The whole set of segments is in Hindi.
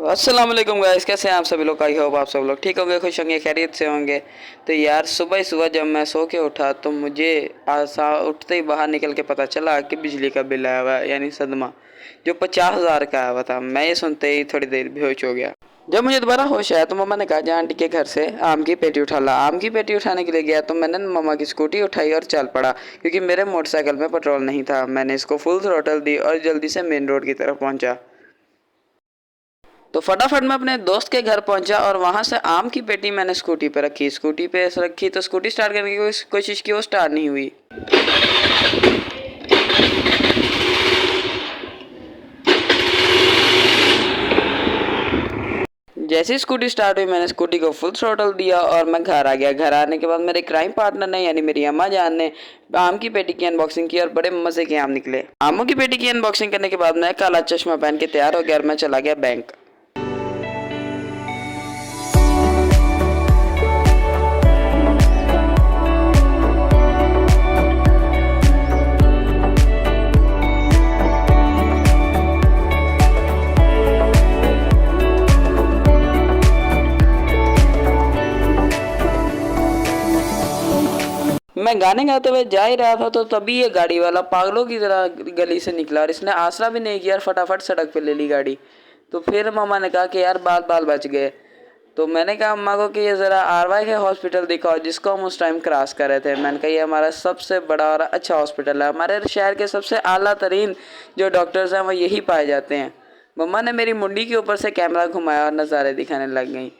अस्सलाम वालेकुम गाइस, कैसे हैं आप सभी लोग। आई होप आप सब लोग ठीक होंगे, खुश होंगे, खैरियत से होंगे। तो यार सुबह ही सुबह जब मैं सो के उठा तो मुझे आसा उठते ही बाहर निकल के पता चला कि बिजली का बिल आया हुआ है, यानी सदमा, जो 50,000 का आया हुआ था। मैं ये सुनते ही थोड़ी देर बेहोश हो गया। जब मुझे दोबारा होश आया तो मम्मा ने कहा जा आंटी के घर से आम की पेटी उठा ला। आम की पेटी उठाने के लिए गया तो मैंने मम्मा की स्कूटी उठाई और चल पड़ा, क्योंकि मेरे मोटरसाइकिल में पेट्रोल नहीं था। मैंने इसको फुल थ्रोटल दी और जल्दी से मेन रोड की तरफ पहुंचा। तो फटाफट मैं अपने दोस्त के घर पहुंचा और वहां से आम की पेटी मैंने स्कूटी पे रखी। स्कूटी पे रखी तो स्कूटी स्टार्ट करने की कोशिश की, वो स्टार्ट नहीं हुई। जैसे ही स्कूटी स्टार्ट हुई मैंने स्कूटी को फुल थ्रोटल दिया और मैं घर आ गया। घर आने के बाद मेरे क्राइम पार्टनर ने यानी मेरी अम्मा जान ने आम की पेटी की अनबॉक्सिंग की और बड़े मजे के आम निकले। आमों की पेटी की अनबॉक्सिंग करने के बाद मैं काला चश्मा पहन के तैयार हो गया और मैं चला गया बैंक। मैं गाने गाते हुए जा ही रहा था तो तभी ये गाड़ी वाला पागलों की तरह गली से निकला और इसने आसरा भी नहीं किया और फटाफट सड़क पे ले ली गाड़ी। तो फिर मम्मा ने कहा कि यार बाल बाल बच गए। तो मैंने कहा अम्मा को कि ये ज़रा आरवाई के हॉस्पिटल दिखाओ जिसको हम उस टाइम क्रॉस कर रहे थे। मैंने कहा ये हमारा सबसे बड़ा और अच्छा हॉस्पिटल है, हमारे शहर के सबसे आला तरीन जो डॉक्टर्स हैं वो यही पाए जाते हैं। मम्मा ने मेरी मुंडी के ऊपर से कैमरा घुमाया और नज़ारे दिखाने लग गई।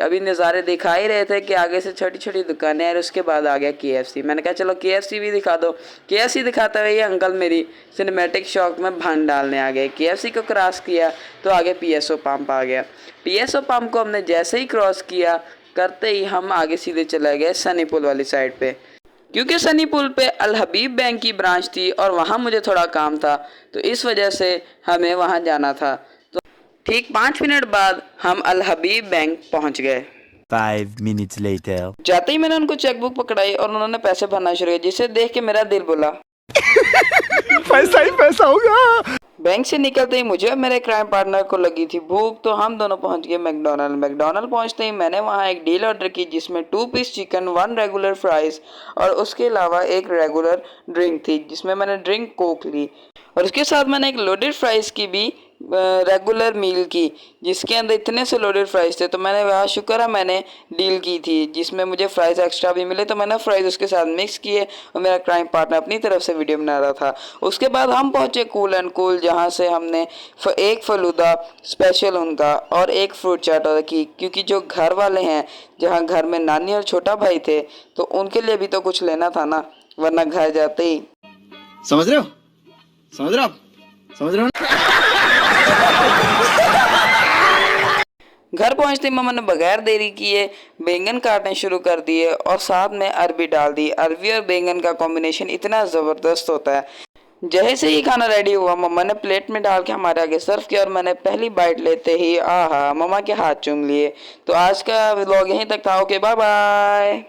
अभी नज़ारे दिखा ही रहे थे कि आगे से छोटी छोटी दुकानें और उसके बाद आ गया KFC। मैंने कहा चलो KFC भी दिखा दो। KFC दिखाते हुए ये अंकल मेरी सिनेमैटिक शॉक में भंग डालने आ गए। KFC को क्रॉस किया तो आगे PSO पंप आ गया। PSO पंप को हमने जैसे ही क्रॉस किया करते ही हम आगे सीधे चले गए सनी पुल वाली साइड पे, क्योंकि सनी पुल पे अल हबीब बैंक की ब्रांच थी और वहाँ मुझे थोड़ा काम था, तो इस वजह से हमें वहाँ जाना था। ठीक 5 मिनट बाद हम अल हबीब बैंक पहुंच गए। 5 minutes later. जाते ही मैंने उनको चेकबुक पकड़ाई और उन्होंने पैसे भरना शुरू किया, जिसे देख के मेरा दिल बोला पैसा ही पैसा होगा। बैंक से निकलते ही मुझे और मेरे क्राइम पार्टनर को लगी थी भूख, तो हम दोनों पहुंच गए मैकडोनल्ड पहुंचते ही मैंने वहां एक डील ऑर्डर की जिसमें 2 पीस चिकन, 1 रेगुलर फ्राइज और उसके अलावा एक रेगुलर ड्रिंक थी, जिसमें मैंने ड्रिंक कोक ली और उसके साथ मैंने एक लोडेड फ्राइज की भी रेगुलर मील की, जिसके अंदर इतने से लोडेड फ्राइज थे। तो मैंने वहाँ शुक्र है मैंने डील की थी जिसमें मुझे फ्राइज एक्स्ट्रा भी मिले, तो मैंने फ्राइज उसके साथ मिक्स किए और मेरा क्राइम पार्टनर अपनी तरफ से वीडियो बना रहा था। उसके बाद हम पहुँचे कूल एंड कूल, जहाँ से हमने एक फलूदा स्पेशल उनका और एक फ्रूट चाट ऑर्डर की, क्योंकि जो घर वाले हैं जहाँ घर में नानी और छोटा भाई थे तो उनके लिए भी तो कुछ लेना था ना, वरना घर जाते ही समझ रहे हो घर पहुंचते मम्मा ने बगैर देरी किए बैंगन काटने शुरू कर दिए और साथ में अरबी डाल दी। अरबी और बैंगन का कॉम्बिनेशन इतना ज़बरदस्त होता है। जैसे ही खाना रेडी हुआ मम्मा ने प्लेट में डाल के हमारे आगे सर्व किया और मैंने पहली बाइट लेते ही आहा मम्मा के हाथ चूम लिए। तो आज का व्लॉग यहीं तक था। Okay bye bye.